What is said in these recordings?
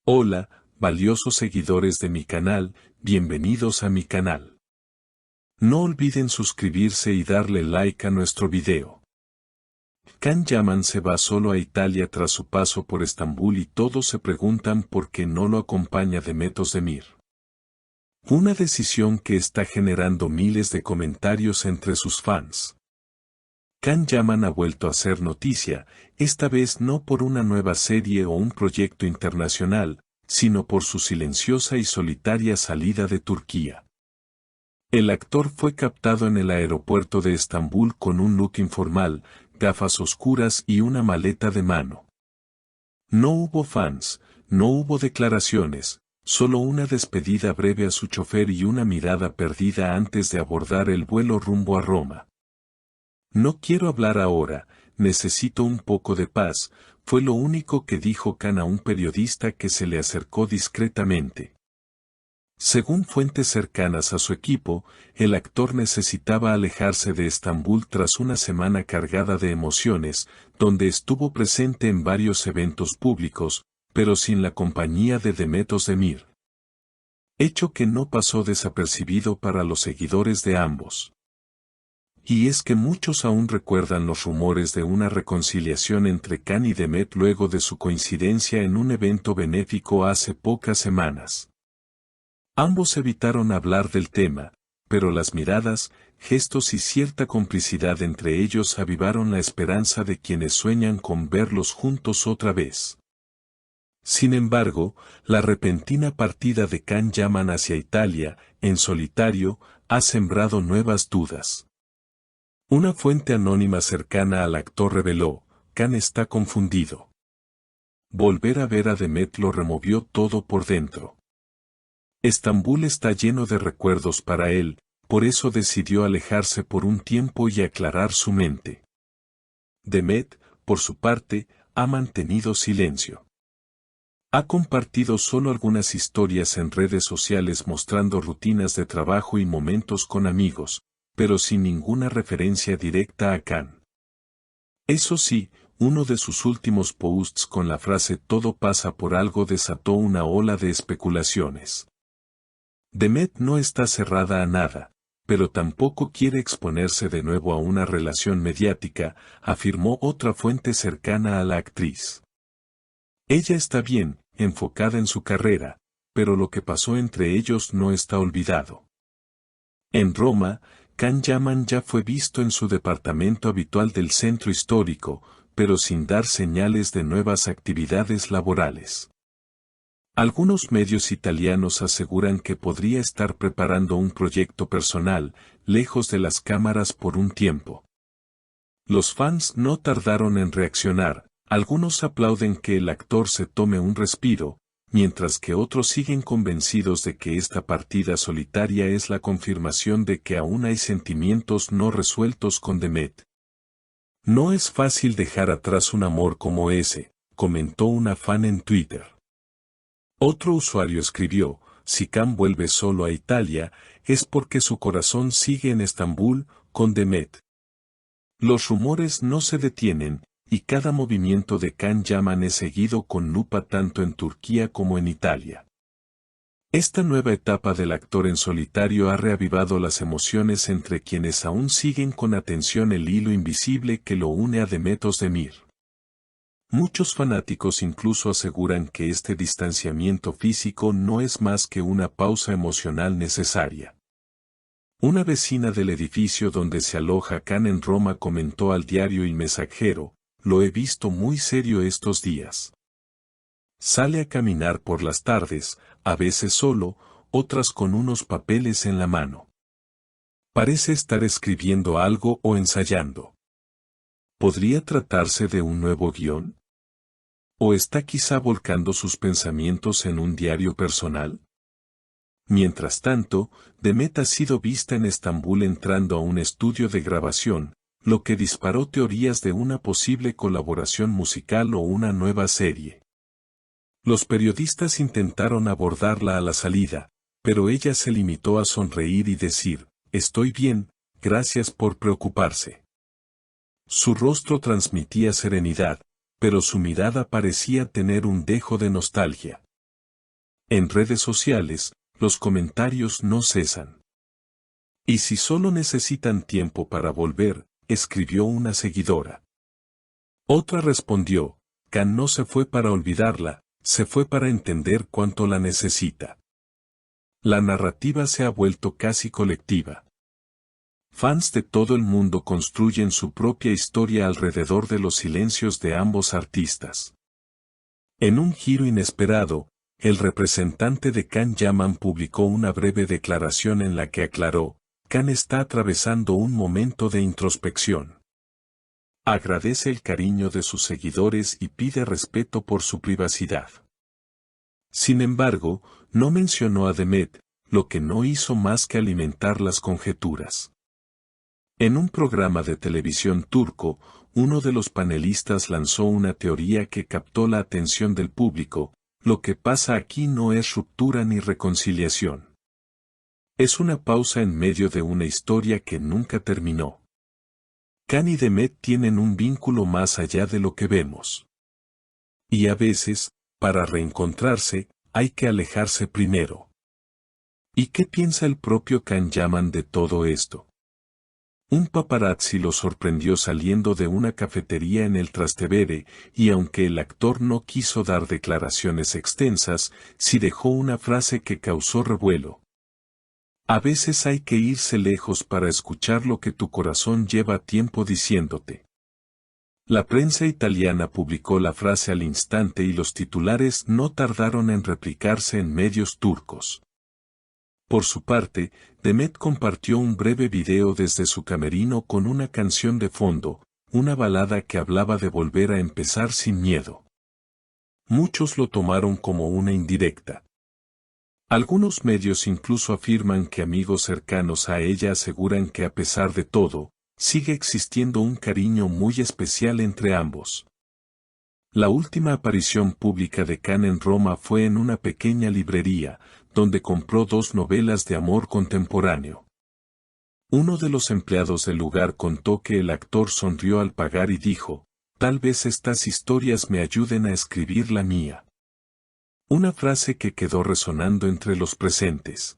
Hola, valiosos seguidores de mi canal, bienvenidos a mi canal. No olviden suscribirse y darle like a nuestro video. Can Yaman se va solo a Italia tras su paso por Estambul y todos se preguntan por qué no lo acompaña Demet Özdemir. Una decisión que está generando miles de comentarios entre sus fans. Can Yaman ha vuelto a hacer noticia, esta vez no por una nueva serie o un proyecto internacional, sino por su silenciosa y solitaria salida de Turquía. El actor fue captado en el aeropuerto de Estambul con un look informal, gafas oscuras y una maleta de mano. No hubo fans, no hubo declaraciones, solo una despedida breve a su chofer y una mirada perdida antes de abordar el vuelo rumbo a Roma. No quiero hablar ahora, necesito un poco de paz, fue lo único que dijo Can a un periodista que se le acercó discretamente. Según fuentes cercanas a su equipo, el actor necesitaba alejarse de Estambul tras una semana cargada de emociones, donde estuvo presente en varios eventos públicos, pero sin la compañía de Demet Özdemir. Hecho que no pasó desapercibido para los seguidores de ambos. Y es que muchos aún recuerdan los rumores de una reconciliación entre Can y Demet luego de su coincidencia en un evento benéfico hace pocas semanas. Ambos evitaron hablar del tema, pero las miradas, gestos y cierta complicidad entre ellos avivaron la esperanza de quienes sueñan con verlos juntos otra vez. Sin embargo, la repentina partida de Can Yaman hacia Italia, en solitario, ha sembrado nuevas dudas. Una fuente anónima cercana al actor reveló, Can está confundido. Volver a ver a Demet lo removió todo por dentro. Estambul está lleno de recuerdos para él, por eso decidió alejarse por un tiempo y aclarar su mente. Demet, por su parte, ha mantenido silencio. Ha compartido solo algunas historias en redes sociales mostrando rutinas de trabajo y momentos con amigos, pero sin ninguna referencia directa a Can. Eso sí, uno de sus últimos posts con la frase "todo pasa por algo" desató una ola de especulaciones. Demet no está cerrada a nada, pero tampoco quiere exponerse de nuevo a una relación mediática, afirmó otra fuente cercana a la actriz. Ella está bien, enfocada en su carrera, pero lo que pasó entre ellos no está olvidado. En Roma, Can Yaman ya fue visto en su departamento habitual del centro histórico, pero sin dar señales de nuevas actividades laborales. Algunos medios italianos aseguran que podría estar preparando un proyecto personal, lejos de las cámaras por un tiempo. Los fans no tardaron en reaccionar, algunos aplauden que el actor se tome un respiro, mientras que otros siguen convencidos de que esta partida solitaria es la confirmación de que aún hay sentimientos no resueltos con Demet. No es fácil dejar atrás un amor como ese, comentó una fan en Twitter. Otro usuario escribió, si Can vuelve solo a Italia, es porque su corazón sigue en Estambul, con Demet. Los rumores no se detienen, y cada movimiento de Can Yaman es seguido con lupa tanto en Turquía como en Italia. Esta nueva etapa del actor en solitario ha reavivado las emociones entre quienes aún siguen con atención el hilo invisible que lo une a Demet Özdemir. Muchos fanáticos incluso aseguran que este distanciamiento físico no es más que una pausa emocional necesaria. Una vecina del edificio donde se aloja Can en Roma comentó al diario Il Messaggero, lo he visto muy serio estos días. Sale a caminar por las tardes, a veces solo, otras con unos papeles en la mano. Parece estar escribiendo algo o ensayando. ¿Podría tratarse de un nuevo guión? ¿O está quizá volcando sus pensamientos en un diario personal? Mientras tanto, Demet ha sido vista en Estambul entrando a un estudio de grabación, lo que disparó teorías de una posible colaboración musical o una nueva serie. Los periodistas intentaron abordarla a la salida, pero ella se limitó a sonreír y decir, estoy bien, gracias por preocuparse. Su rostro transmitía serenidad, pero su mirada parecía tener un dejo de nostalgia. En redes sociales, los comentarios no cesan. Y si solo necesitan tiempo para volver, escribió una seguidora. Otra respondió, Can no se fue para olvidarla, se fue para entender cuánto la necesita. La narrativa se ha vuelto casi colectiva. Fans de todo el mundo construyen su propia historia alrededor de los silencios de ambos artistas. En un giro inesperado, el representante de Can Yaman publicó una breve declaración en la que aclaró, Can está atravesando un momento de introspección. Agradece el cariño de sus seguidores y pide respeto por su privacidad. Sin embargo, no mencionó a Demet, lo que no hizo más que alimentar las conjeturas. En un programa de televisión turco, uno de los panelistas lanzó una teoría que captó la atención del público, lo que pasa aquí no es ruptura ni reconciliación. Es una pausa en medio de una historia que nunca terminó. Can y Demet tienen un vínculo más allá de lo que vemos. Y a veces, para reencontrarse, hay que alejarse primero. ¿Y qué piensa el propio Can Yaman de todo esto? Un paparazzi lo sorprendió saliendo de una cafetería en el Trastevere, y aunque el actor no quiso dar declaraciones extensas, sí dejó una frase que causó revuelo. A veces hay que irse lejos para escuchar lo que tu corazón lleva tiempo diciéndote. La prensa italiana publicó la frase al instante y los titulares no tardaron en replicarse en medios turcos. Por su parte, Demet compartió un breve video desde su camerino con una canción de fondo, una balada que hablaba de volver a empezar sin miedo. Muchos lo tomaron como una indirecta. Algunos medios incluso afirman que amigos cercanos a ella aseguran que a pesar de todo, sigue existiendo un cariño muy especial entre ambos. La última aparición pública de Can en Roma fue en una pequeña librería, donde compró 2 novelas de amor contemporáneo. Uno de los empleados del lugar contó que el actor sonrió al pagar y dijo, tal vez estas historias me ayuden a escribir la mía. Una frase que quedó resonando entre los presentes.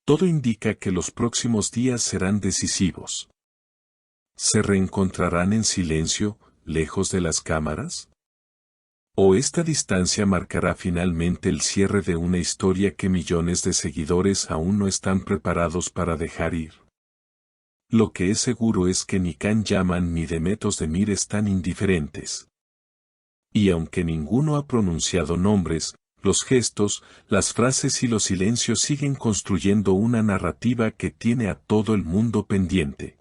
Todo indica que los próximos días serán decisivos. ¿Se reencontrarán en silencio, lejos de las cámaras? ¿O esta distancia marcará finalmente el cierre de una historia que millones de seguidores aún no están preparados para dejar ir? Lo que es seguro es que ni Can Yaman ni Demet Özdemir están indiferentes. Y aunque ninguno ha pronunciado nombres, los gestos, las frases y los silencios siguen construyendo una narrativa que tiene a todo el mundo pendiente.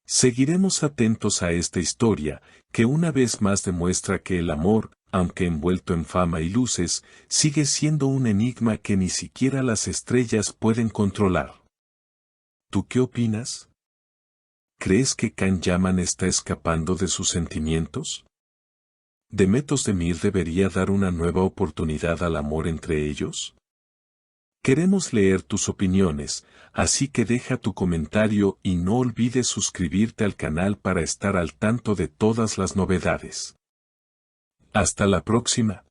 Seguiremos atentos a esta historia, que una vez más demuestra que el amor, aunque envuelto en fama y luces, sigue siendo un enigma que ni siquiera las estrellas pueden controlar. ¿Tú qué opinas? ¿Crees que Can Yaman está escapando de sus sentimientos? ¿Demet Özdemir debería dar una nueva oportunidad al amor entre ellos? Queremos leer tus opiniones, así que deja tu comentario y no olvides suscribirte al canal para estar al tanto de todas las novedades. Hasta la próxima.